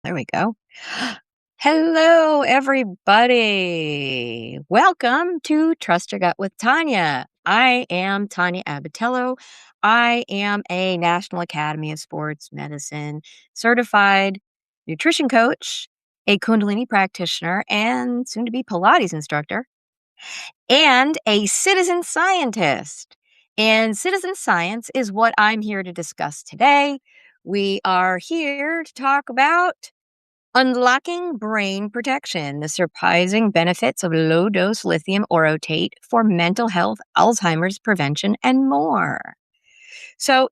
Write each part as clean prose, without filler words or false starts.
There we go. Hello, everybody. Welcome to Trust Your Gut with Tanya. I am Tania Abatello. I am a National Academy of Sports Medicine certified nutrition coach, a Kundalini practitioner, and soon to be Pilates instructor, and a citizen scientist. And citizen science is what I'm here to discuss today. We are here to talk about unlocking brain protection, the surprising benefits of low dose lithium orotate for mental health, Alzheimer's prevention, and more. So,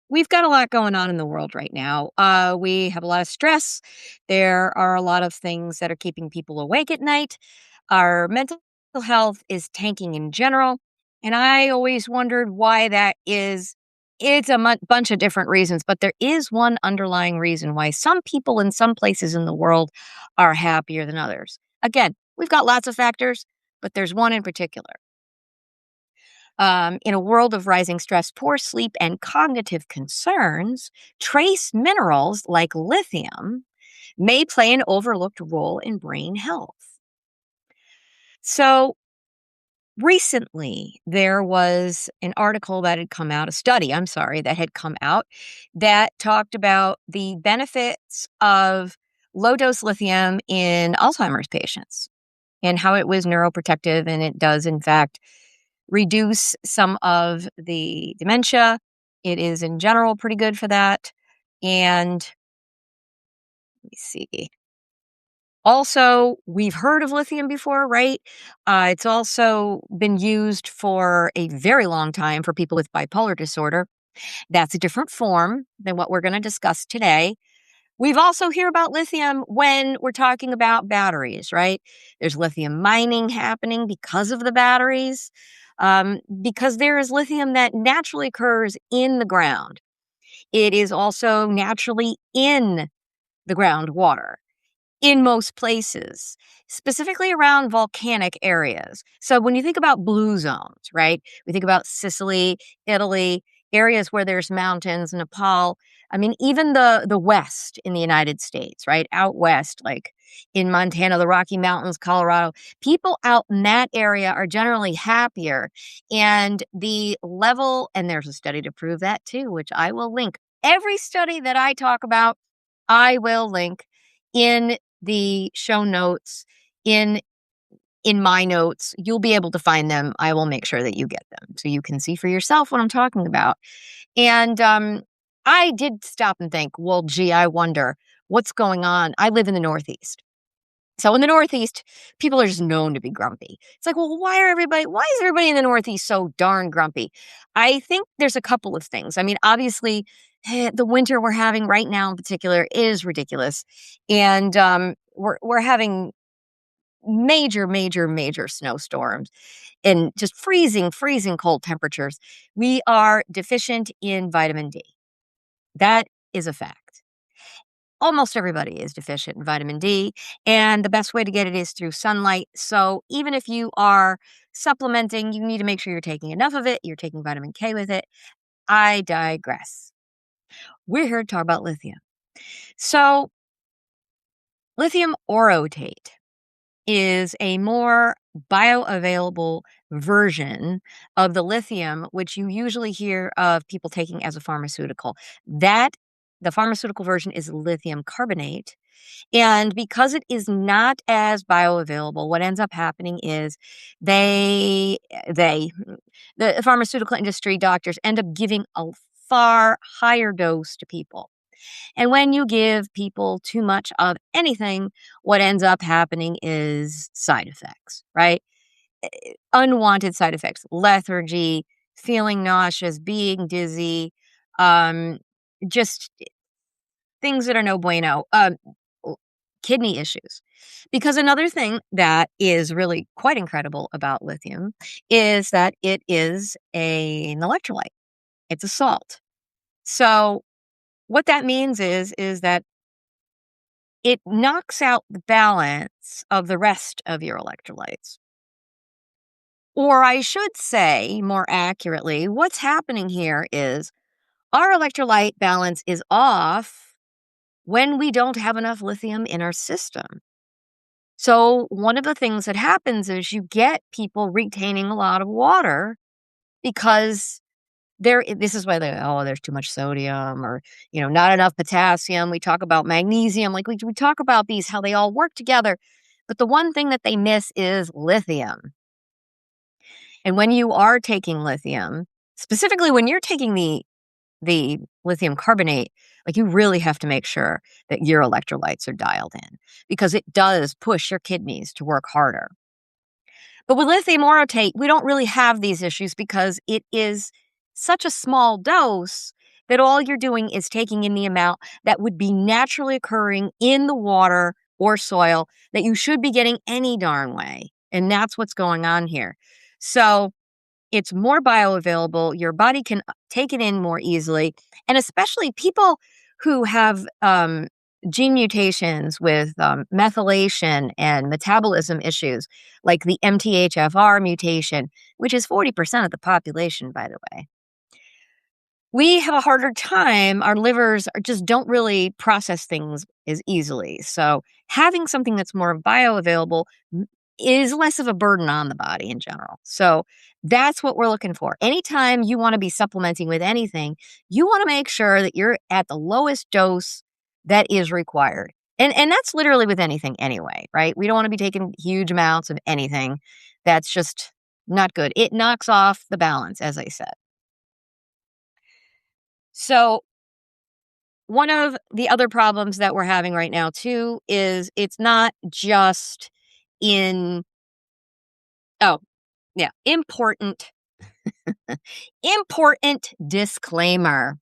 we've got a lot going on in the world right now. We have a lot of stress. There are a lot of things that are keeping people awake at night. Our mental health is tanking in general. And I always wondered why that is. It's a bunch of different reasons, but there is one underlying reason why some people in some places in the world are happier than others. Again, we've got lots of factors, but there's one in particular. In a world of rising stress, poor sleep, and cognitive concerns, trace minerals like lithium may play an overlooked role in brain health. So, recently, there was an article that had come out, a study, I'm sorry, that had come out that talked about the benefits of low dose lithium in Alzheimer's patients and how it was neuroprotective. And it does, in fact, reduce some of the dementia. It is, in general, pretty good for that. And let me see. Also, we've heard of lithium before, right? It's also been used for a very long time for people with bipolar disorder. That's a different form than what we're going to discuss today. We've also hear about lithium when we're talking about batteries, right? There's lithium mining happening because of the batteries, because there is lithium that naturally occurs in the ground. It is also naturally in the groundwater in most places, specifically around volcanic areas. So when you think about blue zones, right? We think about Sicily, Italy, areas where there's mountains, Nepal. I mean, even the West in the United States, right? Out west, like in Montana, the Rocky Mountains, Colorado, people out in that area are generally happier. And the level, and there's a study to prove that too, which I will link. Every study that I talk about, I will link in the show notes, in my notes. You'll be able to find them. I will make sure that you get them so you can see for yourself what I'm talking about. And I did stop and think, well, gee, I wonder what's going on. I live in the Northeast. So in the Northeast, people are just known to be grumpy. It's like, well, why is everybody in the Northeast so darn grumpy? I think there's a couple of things. I mean, obviously, the winter we're having right now in particular is ridiculous. And we're having major snowstorms and just freezing cold temperatures. We are deficient in vitamin D. That is a fact. Almost everybody is deficient in vitamin D, and the best way to get it is through sunlight. So even if you are supplementing, you need to make sure you're taking enough of it. You're taking vitamin K with it. I digress. We're here to talk about lithium. So lithium orotate is a more bioavailable version of the lithium, which you usually hear of people taking as a pharmaceutical. The pharmaceutical version is lithium carbonate. And because it is not as bioavailable, what ends up happening is they, the pharmaceutical industry doctors end up giving a far higher dose to people. And when you give people too much of anything, what ends up happening is side effects, right? Unwanted side effects, lethargy, feeling nauseous, being dizzy, just things that are no bueno, kidney issues. Because another thing that is really quite incredible about lithium is that it is an electrolyte. It's a salt. So what that means is that it knocks out the balance of the rest of your electrolytes. Or I should say, more accurately, what's happening here is our electrolyte balance is off when we don't have enough lithium in our system. So, one of the things that happens is you get people retaining a lot of water because this is why there's too much sodium or, not enough potassium. We talk about magnesium, like we talk about these, how they all work together. But the one thing that they miss is lithium. And when you are taking lithium, specifically when you're taking the lithium carbonate, like you really have to make sure that your electrolytes are dialed in because it does push your kidneys to work harder. But with lithium orotate, we don't really have these issues because it is such a small dose that all you're doing is taking in the amount that would be naturally occurring in the water or soil that you should be getting any darn way. And that's what's going on here. So it's more bioavailable. Your body can take it in more easily. And especially people who have gene mutations with methylation and metabolism issues, like the MTHFR mutation, which is 40% of the population, by the way. We have a harder time. Our livers just don't really process things as easily. So having something that's more bioavailable is less of a burden on the body in general. So that's what we're looking for. Anytime you want to be supplementing with anything, you want to make sure that you're at the lowest dose that is required. And that's literally with anything anyway, right? We don't want to be taking huge amounts of anything. That's just not good. It knocks off the balance, as I said. So one of the other problems that we're having right now too is it's not just in oh, yeah, important important disclaimer.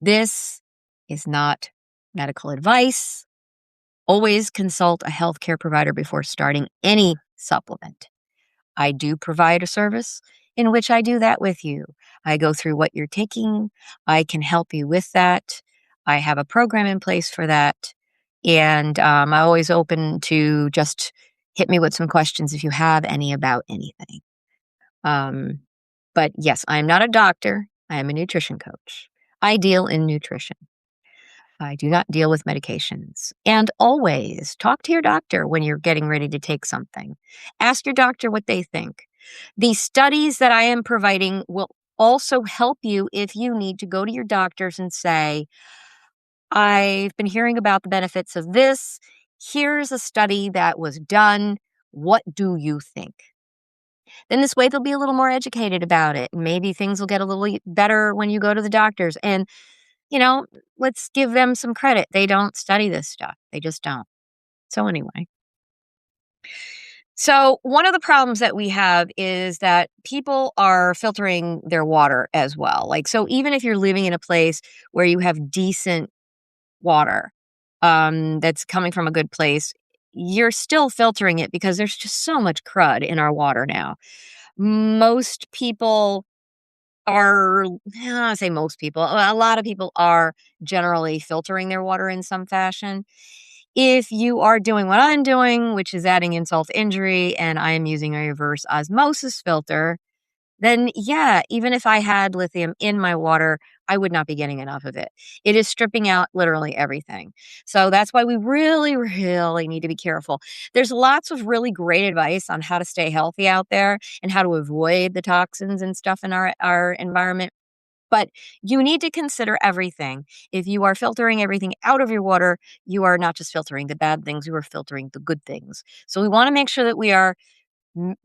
This is not medical advice. Always consult a healthcare provider before starting any supplement. I do provide a service in which I do that with you. I go through what you're taking. I can help you with that. I have a program in place for that. And I'm always open to just hit me with some questions if you have any about anything. But yes, I am not a doctor. I am a nutrition coach. I deal in nutrition. I do not deal with medications. And always talk to your doctor when you're getting ready to take something. Ask your doctor what they think. The studies that I am providing will also help you if you need to go to your doctors and say, I've been hearing about the benefits of this. Here's a study that was done. What do you think? Then this way they'll be a little more educated about it. Maybe things will get a little better when you go to the doctors. And, let's give them some credit. They don't study this stuff. They just don't. So anyway. So one of the problems that we have is that people are filtering their water as well. Like, so even if you're living in a place where you have decent water, that's coming from a good place, you're still filtering it because there's just so much crud in our water now. Most people are, I say most people, a lot of people are generally filtering their water in some fashion. If you are doing what I'm doing, which is adding insult to injury, and I am using a reverse osmosis filter, then yeah, even if I had lithium in my water, I would not be getting enough of it. It is stripping out literally everything. So that's why we really, really need to be careful. There's lots of really great advice on how to stay healthy out there and how to avoid the toxins and stuff in our environment. But you need to consider everything. If you are filtering everything out of your water, you are not just filtering the bad things, you are filtering the good things. So we want to make sure that we are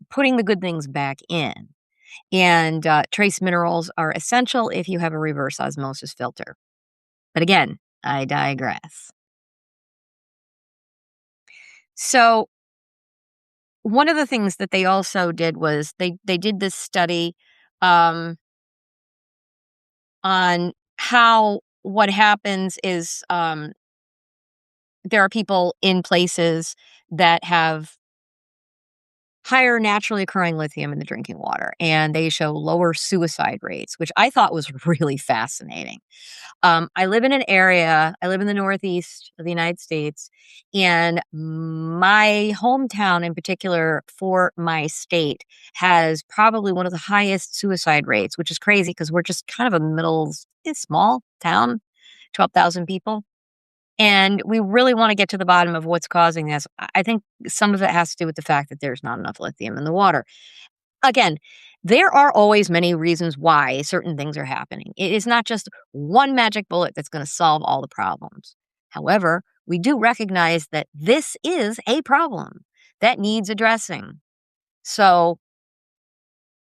putting the good things back in. And trace minerals are essential if you have a reverse osmosis filter. But again, I digress. So one of the things that they also did was they did this study on how what happens is there are people in places that have higher naturally occurring lithium in the drinking water, and they show lower suicide rates, which I thought was really fascinating. I live in the Northeast of the United States, and my hometown in particular for my state has probably one of the highest suicide rates, which is crazy because we're just kind of a small town, 12,000 people. And we really want to get to the bottom of what's causing this. I think some of it has to do with the fact that there's not enough lithium in the water. Again, there are always many reasons why certain things are happening. It is not just one magic bullet that's going to solve all the problems. However, we do recognize that this is a problem that needs addressing. So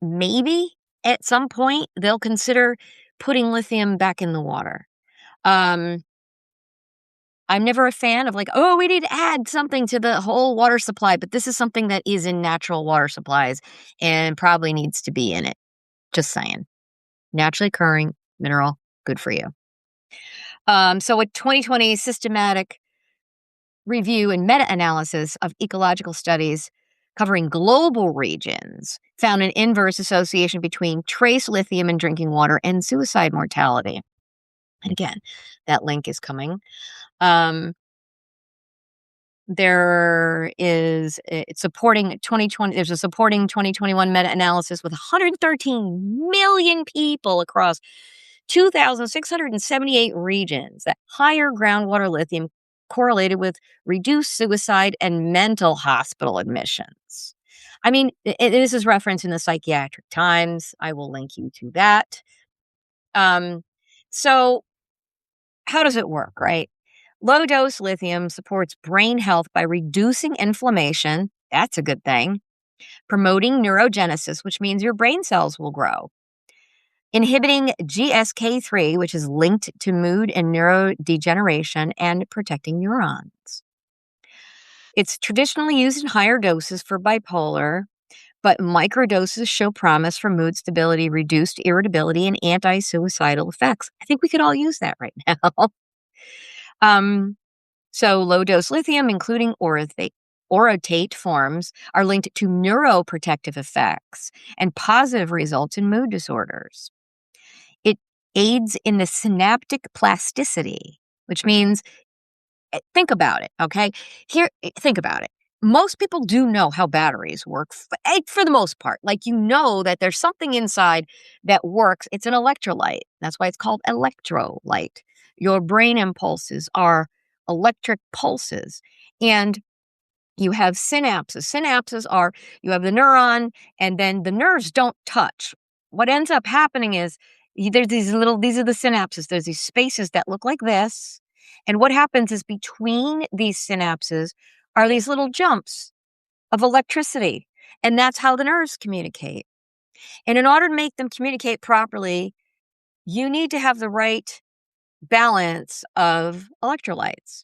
maybe at some point they'll consider putting lithium back in the water. Um, I'm never a fan of like, oh, we need to add something to the whole water supply, but this is something that is in natural water supplies and probably needs to be in it. Just saying. Naturally occurring mineral, good for you. So a 2020 systematic review and meta-analysis of ecological studies covering global regions found an inverse association between trace lithium in drinking water and suicide mortality. And again, that link is coming. There is it's supporting 2020. There's a supporting 2021 meta-analysis with 113 million people across 2,678 regions that higher groundwater lithium correlated with reduced suicide and mental hospital admissions. I mean, this is referenced in the Psychiatric Times. I will link you to that. Um, so how does it work, right? Low dose lithium supports brain health by reducing inflammation. That's a good thing. Promoting neurogenesis, which means your brain cells will grow. Inhibiting GSK3, which is linked to mood and neurodegeneration, and protecting neurons. It's traditionally used in higher doses for bipolar, but microdoses show promise for mood stability, reduced irritability, and anti-suicidal effects. I think we could all use that right now. So low-dose lithium, including orotate forms, are linked to neuroprotective effects and positive results in mood disorders. It aids in the synaptic plasticity, which means, think about it, okay? Think about it. Most people do know how batteries work for the most part. Like, you know that there's something inside that works. It's an electrolyte. That's why it's called electrolyte. Your brain impulses are electric pulses. And you have synapses. Synapses are, you have the neuron, and then the nerves don't touch. What ends up happening is there's these are the synapses. There's these spaces that look like this. And what happens is between these synapses are these little jumps of electricity. And that's how the nerves communicate. And in order to make them communicate properly, you need to have the right balance of electrolytes.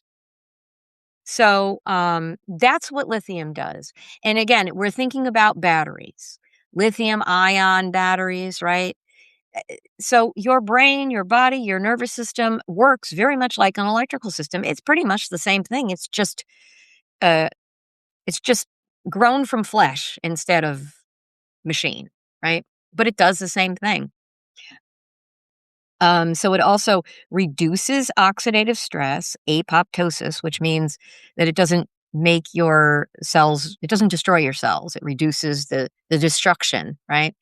So that's what lithium does. And again, we're thinking about batteries, lithium ion batteries, right? So your brain, your body, your nervous system works very much like an electrical system. It's pretty much the same thing. Uh, it's just grown from flesh instead of machine, right? But it does the same thing. So it also reduces oxidative stress, apoptosis, which means that it doesn't make your cells, it doesn't destroy your cells. It reduces the destruction, right?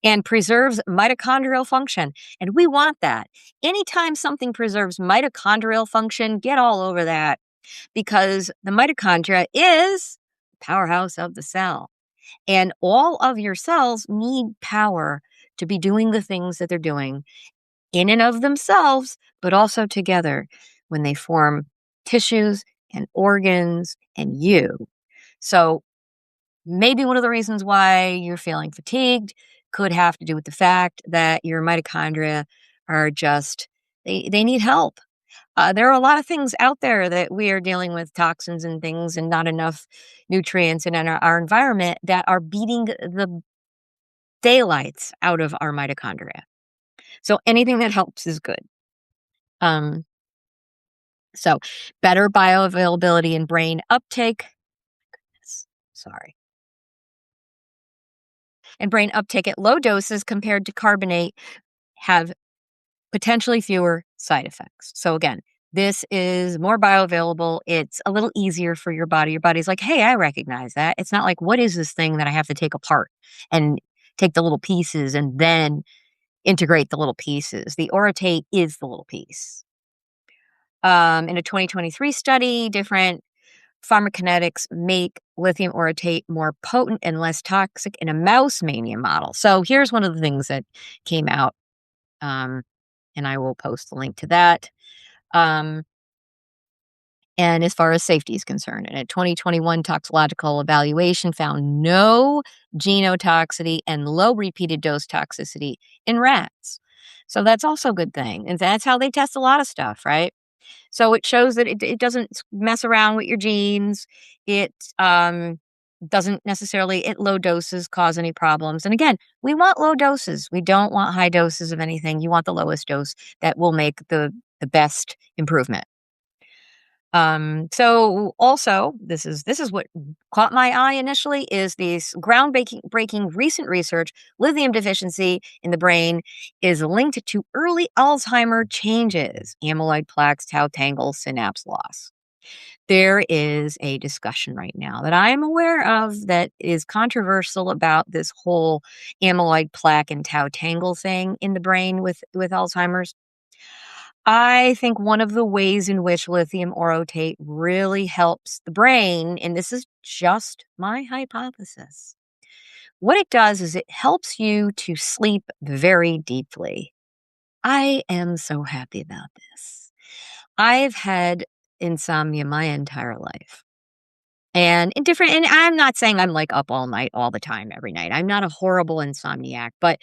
And preserves mitochondrial function. And we want that. Anytime something preserves mitochondrial function, get all over that, because the mitochondria is the powerhouse of the cell. And all of your cells need power to be doing the things that they're doing in and of themselves, but also together when they form tissues and organs and you. So maybe one of the reasons why you're feeling fatigued could have to do with the fact that your mitochondria are just, they need help. There are a lot of things out there that we are dealing with, toxins and things, and not enough nutrients in our environment that are beating the daylights out of our mitochondria. So anything that helps is good. Um, so better bioavailability and brain uptake. Sorry. And brain uptake at low doses compared to carbonate have potentially fewer side effects. So again, this is more bioavailable. It's a little easier for your body. Your body's like, hey, I recognize that. It's not like, what is this thing that I have to take apart and take the little pieces and then integrate the little pieces? The orotate is the little piece. In a 2023 study, different pharmacokinetics make lithium orotate more potent and less toxic in a mouse mania model. So here's one of the things that came out, um, and I will post the link to that. Um, and as far as safety is concerned, in a 2021 toxicological evaluation found no genotoxicity and low repeated dose toxicity in rats. So that's also a good thing. And that's how they test a lot of stuff, right? So it shows that it doesn't mess around with your genes. It doesn't necessarily at low doses cause any problems. And again, we want low doses. We don't want high doses of anything. You want the lowest dose that will make the best improvement. So also this is what caught my eye initially is this breaking recent research. Lithium deficiency in the brain is linked to early Alzheimer changes, amyloid plaques, tau tangles, synapse loss. There is a discussion right now that I am aware of that is controversial about this whole amyloid plaque and tau tangle thing in the brain with Alzheimer's. I think one of the ways in which lithium orotate really helps the brain, and this is just my hypothesis, what it does is it helps you to sleep very deeply. I am so happy about this. I've had insomnia my entire life. And I'm not saying I'm like up all night, all the time, every night. I'm not a horrible insomniac, but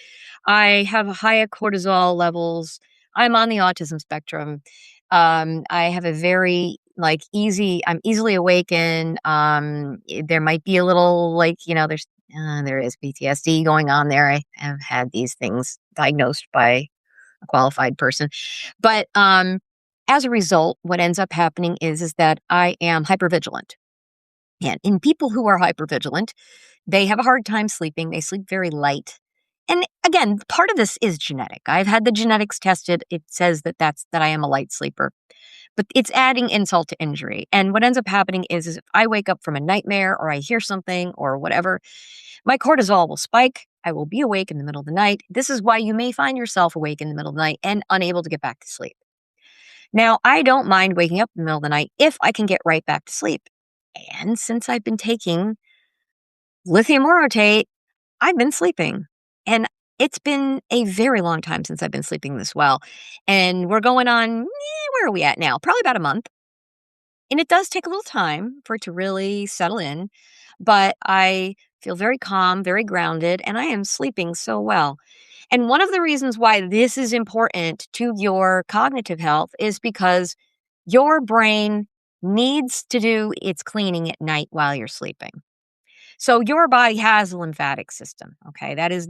I have higher cortisol levels. I'm on the autism spectrum. I have a very I'm easily awakened. There might be a little there is PTSD going on there. I have had these things diagnosed by a qualified person. But as a result, what ends up happening is that I am hypervigilant. And in people who are hypervigilant, they have a hard time sleeping. They sleep very light. And again, part of this is genetic. I've had the genetics tested. It says that I am a light sleeper. But it's adding insult to injury. And what ends up happening is if I wake up from a nightmare or I hear something or whatever, my cortisol will spike. I will be awake in the middle of the night. This is why you may find yourself awake in the middle of the night and unable to get back to sleep. Now, I don't mind waking up in the middle of the night if I can get right back to sleep. And since I've been taking lithium orotate, I've been sleeping. And it's been a very long time since I've been sleeping this well. And we're going on, where are we at now? Probably about a month. And it does take a little time for it to really settle in. But I feel very calm, very grounded, and I am sleeping so well. And one of the reasons why this is important to your cognitive health is because your brain needs to do its cleaning at night while you're sleeping. So your body has a lymphatic system, okay? That is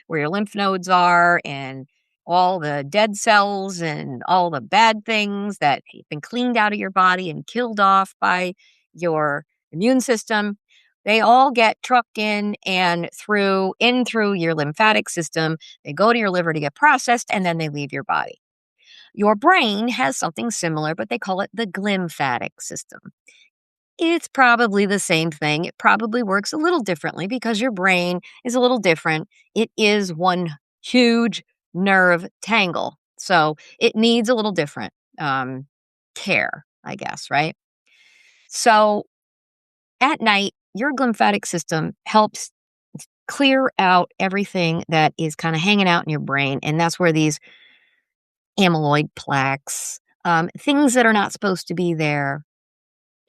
where your lymph nodes are and all the dead cells and all the bad things that have been cleaned out of your body and killed off by your immune system. They all get trucked in and through your lymphatic system. They go to your liver to get processed and then they leave your body. Your brain has something similar, but they call it the glymphatic system. It's probably the same thing. It probably works a little differently because your brain is a little different. It is one huge nerve tangle. So it needs a little different care, I guess, right? So at night, your glymphatic system helps clear out everything that is kind of hanging out in your brain. And that's where these amyloid plaques, things that are not supposed to be there,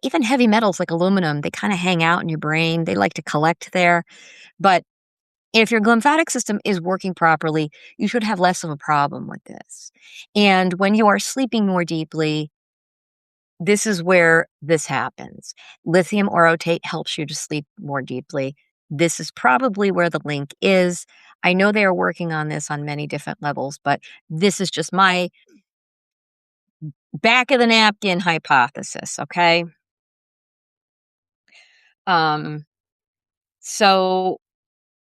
even heavy metals like aluminum, they kind of hang out in your brain. They like to collect there. But if your glymphatic system is working properly, you should have less of a problem with this. And when you are sleeping more deeply, this is where this happens. Lithium orotate helps you to sleep more deeply. This is probably where the link is. I know they are working on this on many different levels, but this is just my back of the napkin hypothesis, okay? So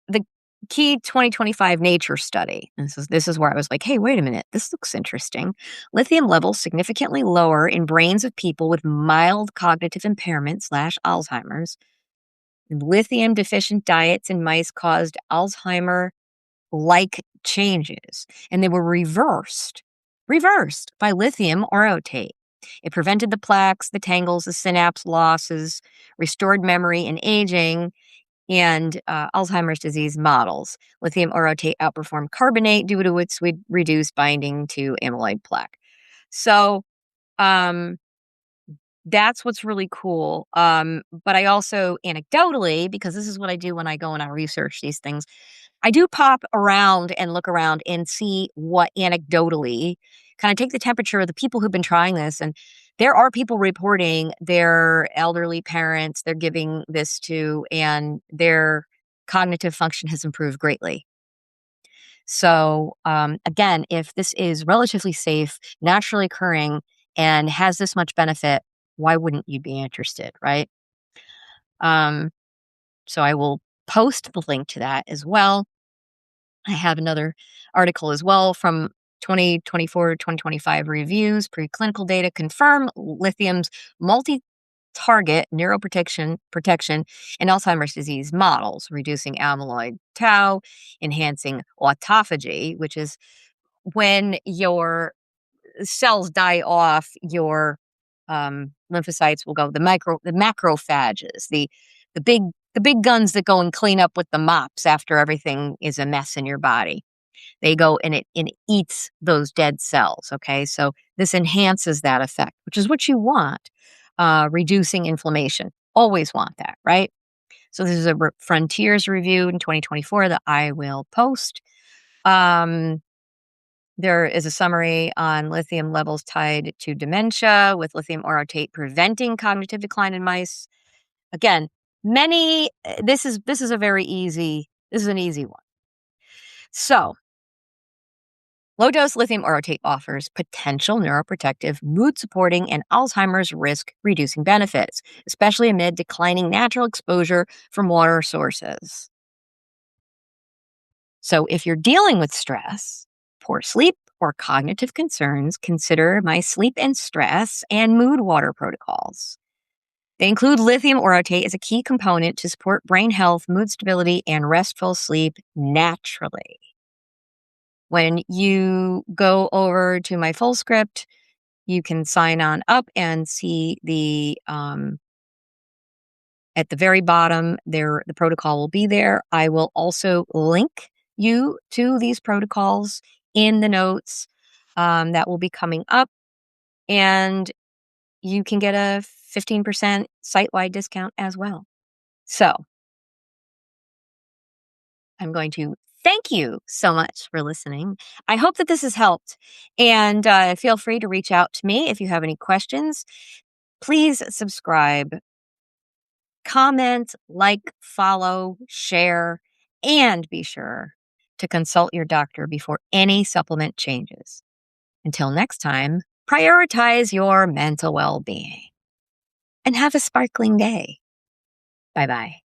the key 2025 Nature study, and this is where I was like, hey, wait a minute, this looks interesting. Lithium levels significantly lower in brains of people with mild cognitive impairment / Alzheimer's. Lithium deficient diets in mice caused Alzheimer-like changes, and they were reversed by lithium orotate. It prevented the plaques, the tangles, the synapse losses, restored memory and aging, and Alzheimer's disease models. Lithium orotate outperformed carbonate due to its reduced binding to amyloid plaque. So um, that's what's really cool. But I also anecdotally, because this is what I do when I go and I research these things, I do pop around and look around and see what anecdotally kind of take the temperature of the people who've been trying this. And there are people reporting their elderly parents they're giving this to, and their cognitive function has improved greatly. So, again, if this is relatively safe, naturally occurring, and has this much benefit, why wouldn't you be interested, right? Um, so I will post the link to that as well. I have another article as well from 2024 2025 reviews. Preclinical data confirm lithium's multi target neuroprotection in Alzheimer's disease models, reducing amyloid tau, enhancing autophagy, which is when your cells die off, your lymphocytes will go the macrophages, the big the big guns that go and clean up with the mops after everything is a mess in your body. They go and it eats those dead cells. Okay, so this enhances that effect, which is what you want. Reducing inflammation, always want that, right? So this is a Frontiers review in 2024 that I will post. Um, there is a summary on lithium levels tied to dementia, with lithium orotate preventing cognitive decline in mice. Again, this is a very easy, this is an easy one. So, low dose lithium orotate offers potential neuroprotective, mood supporting, and Alzheimer's risk reducing benefits, especially amid declining natural exposure from water sources. So, if you're dealing with stress, poor sleep, or cognitive concerns, consider my sleep and stress and mood water protocols. They include lithium orotate as a key component to support brain health, mood stability, and restful sleep naturally. When you go over to my full script, you can sign on up and see at the very bottom there, the protocol will be there. I will also link you to these protocols in the notes that will be coming up, and you can get a 15% site-wide discount as well. So I'm going to thank you so much for listening. I hope that this has helped, and feel free to reach out to me if you have any questions. Please subscribe, comment, like, follow, share, and be sure to consult your doctor before any supplement changes. Until next time, prioritize your mental well being and have a sparkling day. Bye bye.